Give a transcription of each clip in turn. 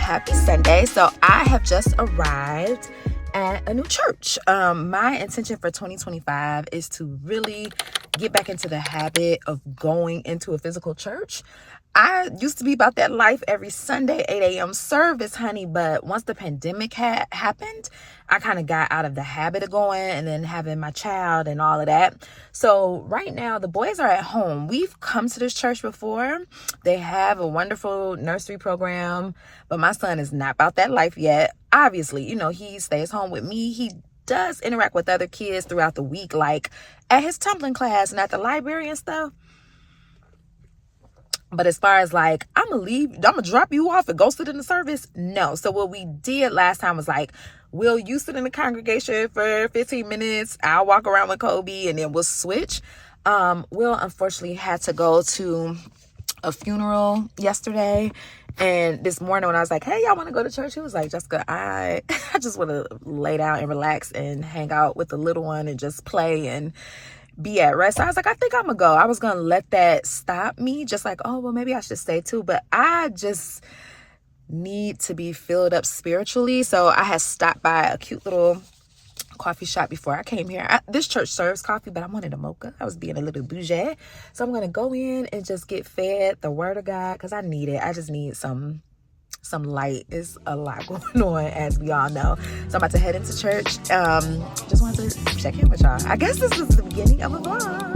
happy Sunday. So I have just arrived at a new church. My intention for 2025 is to really get back into the habit of going into a physical church. I used to be about that life every Sunday, 8 a.m. service, honey. But once the pandemic happened, I kind of got out of the habit of going and then having my child and all of that. So right now, the boys are at home. We've come to this church before. They have a wonderful nursery program, but my son is not about that life yet. Obviously, he stays home with me. He does interact with other kids throughout the week, like at his tumbling class and at the library and stuff. But as far as like, I'm gonna drop you off and go sit in the service, no. So what we did last time was like, Will, you sit in the congregation for 15 minutes, I'll walk around with Kobe, and then we'll switch. Will unfortunately had to go to a funeral yesterday, and this morning when I was like, hey, y'all want to go to church? He was like, Jessica, I just want to lay down and relax and hang out with the little one and just play and be at rest. So I was like, I think I'm gonna go. I was gonna let that stop me, just like, oh, well, maybe I should stay too. But I just need to be filled up spiritually. So I had stopped by a cute little coffee shop before I came here. This church serves coffee, but I wanted a mocha. I was being a little bougie. So I'm gonna go in and just get fed the word of God, because I need it. I just need some light. Is a lot going on, as we all know. So I'm about to head into church. Just wanted to check in with y'all. I guess this was the beginning of a vlog.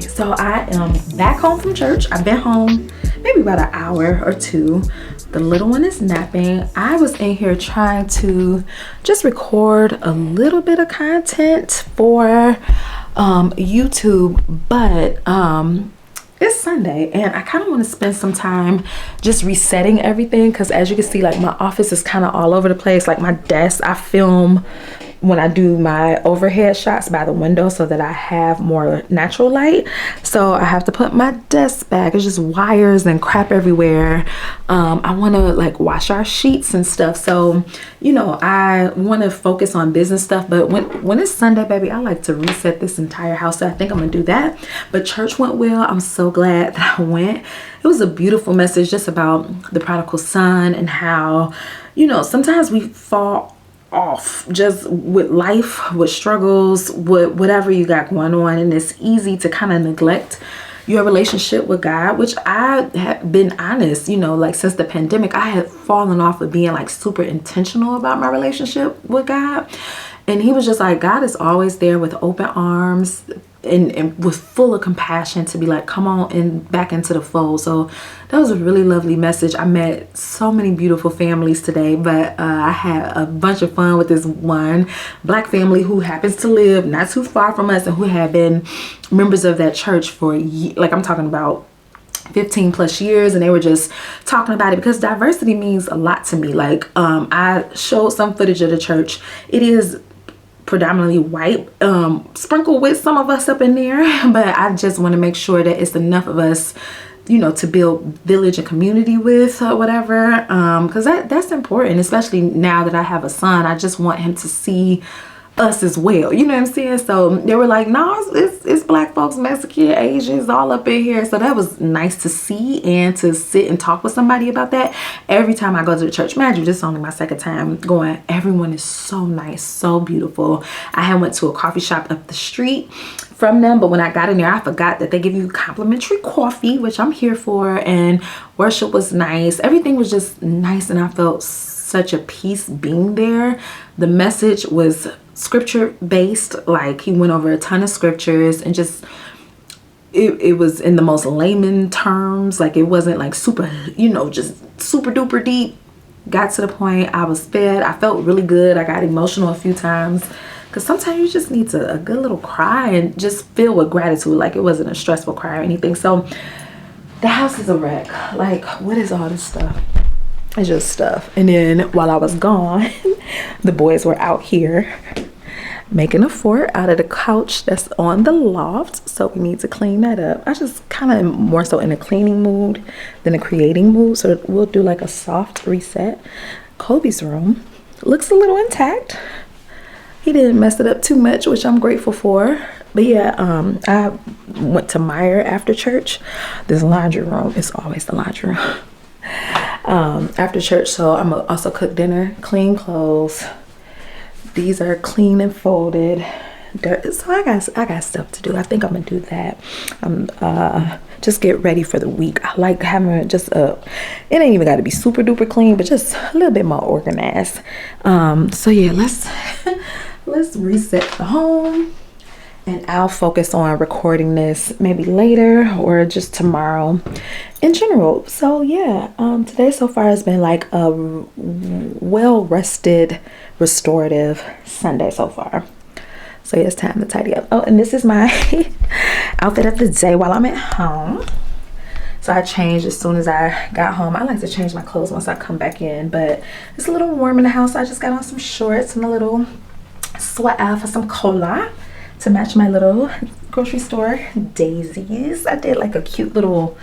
So I am back home from church. I've been home maybe about an hour or two. The little one is napping. I was in here trying to just record a little bit of content for YouTube, but it's Sunday and I kind of want to spend some time just resetting everything, because as you can see, like, my office is kind of all over the place. Like my desk, I film when I do my overhead shots by the window so that I have more natural light. So I have to put my desk back. It's just wires and crap everywhere. I want to like wash our sheets and stuff. So, I want to focus on business stuff. But when it's Sunday, baby, I like to reset this entire house. So I think I'm going to do that. But church went well. I'm so glad that I went. It was a beautiful message just about the prodigal son and how, sometimes we fall off just with life, with struggles, with whatever you got going on, and it's easy to kind of neglect your relationship with God, which I have been honest, like since the pandemic, I had fallen off of being like super intentional about my relationship with God. And he was just like, God is always there with open arms and with full of compassion to be like, come on and back into the fold. So that was a really lovely message. I met so many beautiful families today, but I had a bunch of fun with this one Black family who happens to live not too far from us and who have been members of that church for, like, I'm talking about 15 plus years, and they were just talking about it because diversity means a lot to me. Like, I showed some footage of the church. It is predominantly white, sprinkled with some of us up in there, but I just want to make sure that it's enough of us, to build village and community with or whatever, because that's important, especially now that I have a son. I just want him to see us as well, you know what I'm saying? So they were like, no, it's Black folks, Mexican, Asians, all up in here. So that was nice to see and to sit and talk with somebody about that. Every time I go to the church, imagine, this is only my second time going, everyone is so nice, so beautiful. I had went to a coffee shop up the street from them, but when I got in there, I forgot that they give you complimentary coffee, which I'm here for, and worship was nice. Everything was just nice, and I felt such a peace being there. The message was scripture based, like he went over a ton of scriptures, and just it was in the most layman terms. Like, it wasn't like super, just super duper deep. Got to the point. I was fed. I felt really good. I got emotional a few times, because sometimes you just need a good little cry and just feel with gratitude. Like, it wasn't a stressful cry or anything. So the house is a wreck. Like, what is all this stuff? It's just stuff. And then while I was gone, the boys were out here making a fort out of the couch that's on the loft, so we need to clean that up. I just kind of more so in a cleaning mood than a creating mood, so we'll do like a soft reset. Kobe's room looks a little intact. He didn't mess it up too much, which I'm grateful for. But yeah, I went to Meyer after church. This laundry room is always the laundry room after church, so I'm gonna also cook dinner, clean clothes. These are clean and folded. So I got stuff to do. I think I'm gonna do that. Just get ready for the week. I like having just it ain't even got to be super duper clean, but just a little bit more organized. So yeah, let's reset the home, and I'll focus on recording this maybe later or just tomorrow in general. So yeah, today so far has been like a well-rested, restorative Sunday so far. So yeah, it's time to tidy up. Oh, and this is my outfit of the day while I'm at home. So I changed as soon as I got home. I like to change my clothes once I come back in, but it's a little warm in the house. So I just got on some shorts and a little sweater for some cola to match my little grocery store daisies. I did like a cute little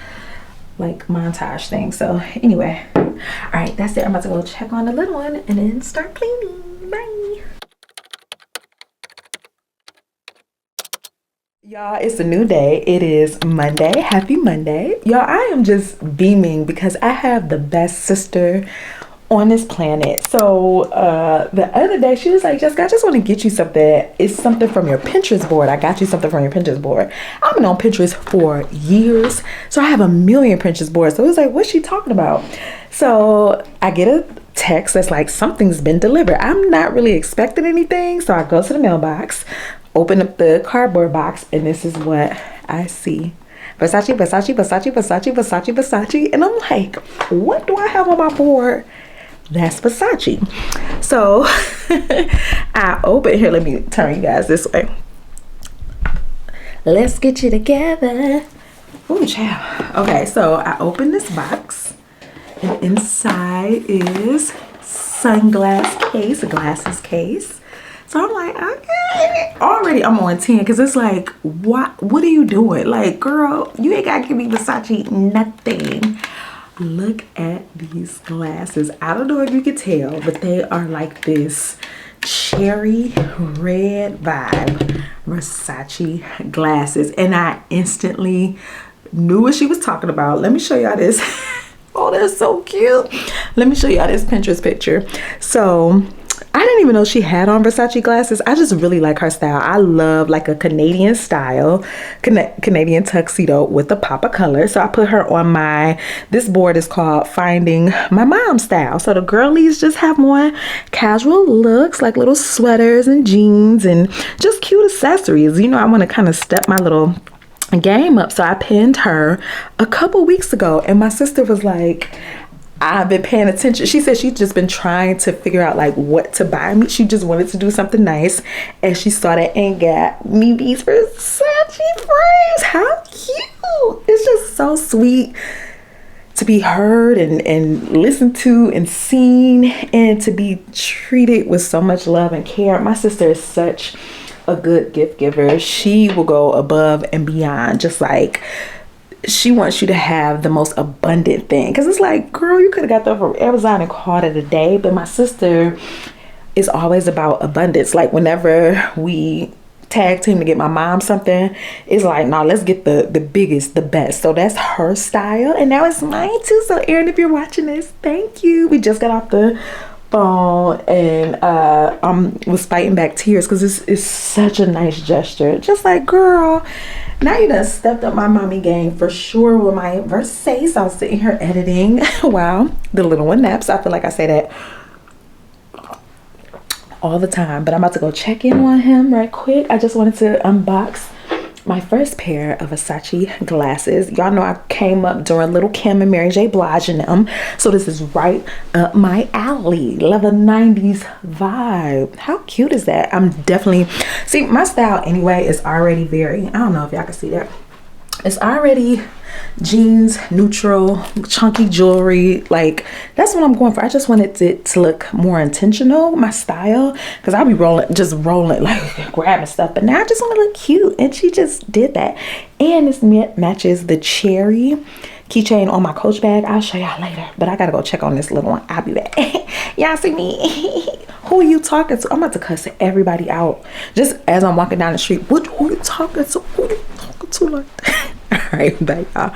like montage thing. So anyway, all right, that's it. I'm about to go check on the little one and then start cleaning. Bye. Y'all, it's a new day. It is Monday. Happy Monday. Y'all, I am just beaming because I have the best sister on this planet. So the other day she was like, Jessica, I just want to get you something. It's something from your Pinterest board. I got you something from your Pinterest board. I've been on Pinterest for years, so I have a million Pinterest boards. So it was like, what's she talking about? So I get a text that's like, something's been delivered. I'm not really expecting anything, so I go to the mailbox, open up the cardboard box, and this is what I see. Versace, Versace, Versace, Versace, Versace, Versace. And I'm like, what do I have on my board? That's Versace. So I open, here, let me turn you guys this way. Let's get you together. Ooh, child. Okay, so I open this box, and inside is sunglass case, a glasses case. So I'm like, okay. Already I'm on 10 because it's like, what are you doing? Like, girl, you ain't got to give me Versace nothing. Look at these glasses. I don't know if you can tell, but they are like this cherry red vibe Versace glasses. And I instantly knew what she was talking about. Let me show y'all this. Oh, that's so cute. Let me show y'all this Pinterest picture. So I didn't even know she had on Versace glasses. I just really like her style. I love like a Canadian style, Canadian tuxedo with a pop of color. So I put her on this board is called Finding My Mom Style. So the girlies just have more casual looks, like little sweaters and jeans and just cute accessories. You know, I want to kind of step my little game up. So I pinned her a couple weeks ago, and my sister was like, I've been paying attention. She said she's just been trying to figure out like what to buy me. She just wanted to do something nice, and she saw that and got me these Versace frames. How cute. It's just so sweet to be heard and listened to and seen, and to be treated with so much love and care. My sister is such a good gift giver. She will go above and beyond. Just like, she wants you to have the most abundant thing, because it's like, girl, you could have got that from Amazon and called it a day. But my sister is always about abundance. Like, whenever we tag team to get my mom something, it's like, no, let's get the biggest, the best. So that's her style, and now it's mine too. So Erin, if you're watching this, thank you. We just got off the phone, and was fighting back tears because it's such a nice gesture. Just like, girl, now you done stepped up my mommy game for sure with my Versace. I was sitting here editing while the little one naps. I feel like I say that all the time, but I'm about to go check in on him right quick. I just wanted to unbox my first pair of Versace glasses. Y'all know I came up during Little Kim and Mary J. Blige and them, so this is right up my alley. Love a 90s vibe. How cute is that? I'm definitely, see, my style anyway is already very, I don't know if y'all can see that, It's already jeans, neutral, chunky jewelry. Like, that's what I'm going for. I just wanted it to look more intentional, my style, because I'll be rolling, like grabbing stuff. But now I just want to look cute, and she just did that. And this matches the cherry keychain on my Coach bag. I'll show y'all later, but I gotta go check on this little one. I'll be back. Y'all see me? Who are you talking to? I'm about to cuss everybody out just as I'm walking down the street. Who are you talking to? Who are you talking to like that? All right, bye y'all.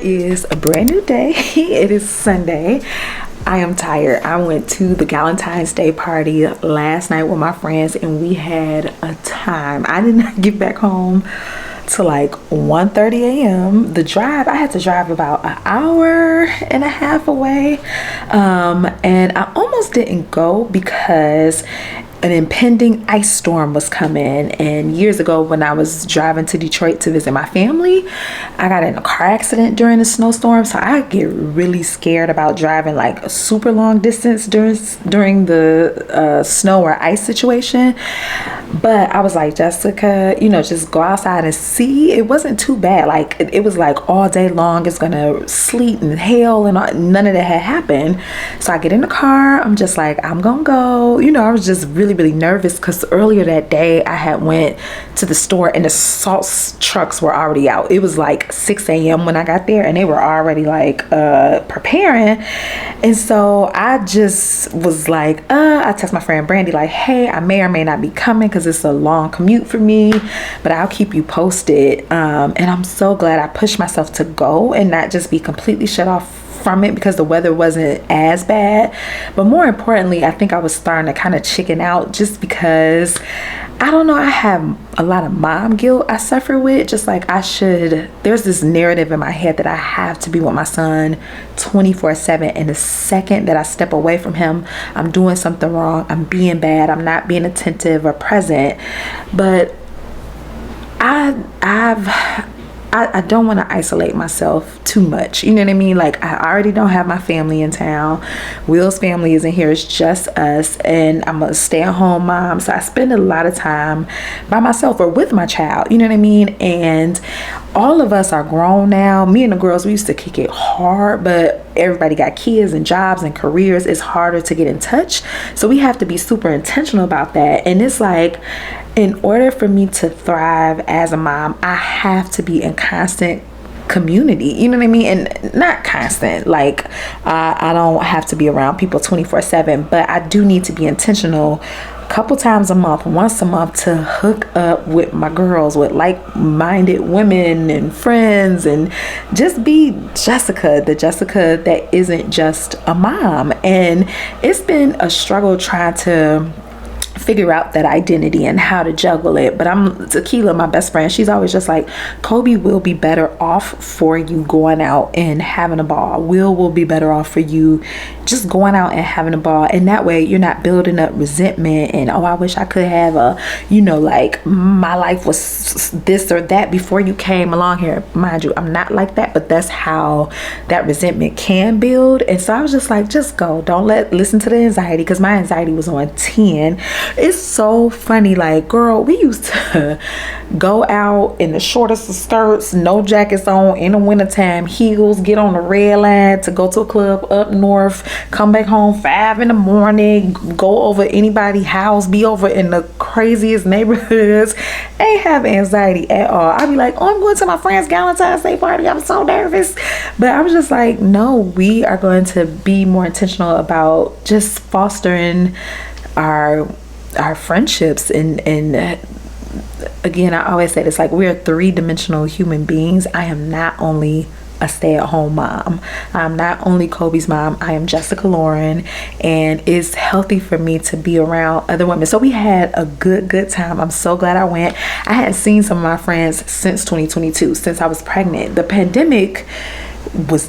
Is a brand new day. It is Sunday. I am tired. I went to the Galentine's Day party last night with my friends and we had a time. I did not get back home till like 1:30 a.m. The drive, I had to drive about an hour and a half away, and I almost didn't go because an impending ice storm was coming. And years ago when I was driving to Detroit to visit my family, I got in a car accident during the snowstorm. So I get really scared about driving like a super long distance during the snow or ice situation. But I was like, Jessica, you know, just go outside and see. It wasn't too bad. Like it was like all day long it's gonna sleet and hail and none of that had happened. So I get in the car, I'm just like, I'm gonna go. You know, I was just really nervous because earlier that day I had went to the store and the salt trucks were already out. It was like 6 a.m. when I got there and they were already like preparing. And so I just was like, I text my friend Brandy like, hey, I may or may not be coming because it's a long commute for me, but I'll keep you posted. And I'm so glad I pushed myself to go and not just be completely shut off from it because the weather wasn't as bad. But more importantly, I think I was starting to kind of chicken out just because I don't know, I have a lot of mom guilt I suffer with. Just like there's this narrative in my head that I have to be with my son 24/7, and the second that I step away from him, I'm doing something wrong, I'm being bad, I'm not being attentive or present. But I don't want to isolate myself too much. You know what I mean? Like I already don't have my family in town. Will's family isn't here. It's just us. And I'm a stay-at-home mom. So I spend a lot of time by myself or with my child. You know what I mean? And all of us are grown now. Me and the girls, we used to kick it hard, but everybody got kids and jobs and careers. It's harder to get in touch. So we have to be super intentional about that. And it's like, in order for me to thrive as a mom, I have to be in constant community, you know what I mean? And not constant, like I don't have to be around people 24/7, but I do need to be intentional a couple times a month, once a month, to hook up with my girls, with like-minded women and friends, and just be Jessica, the Jessica that isn't just a mom. And it's been a struggle trying to figure out that identity and how to juggle it. But Tequila, my best friend, she's always just like, Kobe will be better off for you going out and having a ball. Will be better off for you just going out and having a ball, and that way you're not building up resentment and, oh, I wish I could have a, you know, like my life was this or that before you came along here. Mind you, I'm not like that, but that's how that resentment can build. And so I was just like, just go, don't listen to the anxiety, because my anxiety was on 10. It's so funny, like, girl, we used to go out in the shortest of skirts, no jackets on, in the wintertime, heels, get on the red line to go to a club up north, come back home 5 in the morning, go over anybody's house, be over in the craziest neighborhoods. Ain't have anxiety at all. I'd be like, oh, I'm going to my friend's Galentine's Day party, I'm so nervous. But I was just like, no, we are going to be more intentional about just fostering our friendships. And again, I always say this, like, we're 3-dimensional human beings. I am not only a stay-at-home mom, I'm not only Kobe's mom, I am Jessica Lauren, and it's healthy for me to be around other women. So we had a good time. I'm so glad I went. I hadn't seen some of my friends since 2022, since I was pregnant. The pandemic was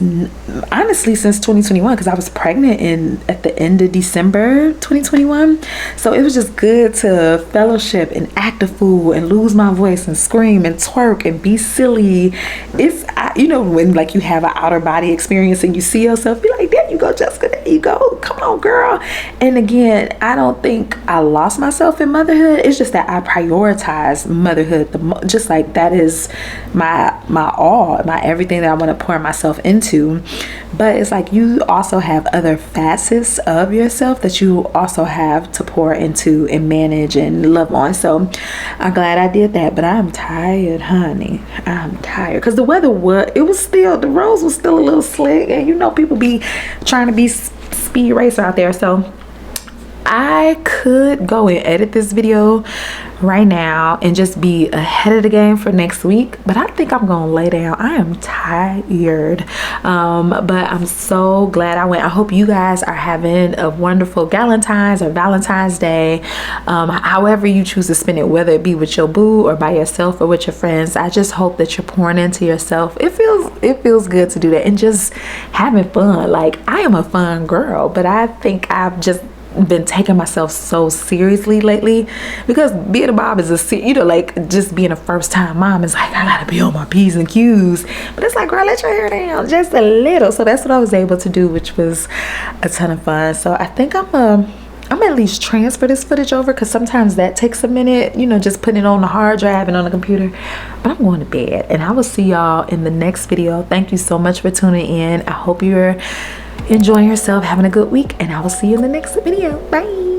honestly since 2021, because I was pregnant at the end of December 2021. So it was just good to fellowship and act a fool and lose my voice and scream and twerk and be silly. It's, you know, when like you have an outer body experience and you see yourself, be like, there you go, Jessica, there you go, come on, girl. And again, I don't think I lost myself in motherhood. It's just that I prioritize motherhood just like that is my all, my everything that I want to pour myself into. But it's like you also have other facets of yourself that you also have to pour into and manage and love on. So I'm glad I did that, but I'm tired, honey. I'm tired because the weather the roads was still a little slick, and you know people be trying to be speed racer out there. So I could go and edit this video right now and just be ahead of the game for next week, but I think I'm gonna lay down. I am tired, but I'm so glad I went. I hope you guys are having a wonderful Galentine's or Valentine's Day, however you choose to spend it, whether it be with your boo or by yourself or with your friends. I just hope that you're pouring into yourself. It feels good to do that and just having fun. Like, I am a fun girl, but I think I've just been taking myself so seriously lately, because being a mom is like just being a first time mom is like, I gotta be on my P's and Q's, but it's like, girl, let your hair down just a little. So that's what I was able to do, which was a ton of fun. So I think I'm at least transfer this footage over, because sometimes that takes a minute, you know, just putting it on the hard drive and on the computer. But I'm going to bed, and I will see y'all in the next video. Thank you so much for tuning in. I hope you're enjoying yourself, having a good week, and I will see you in the next video. Bye.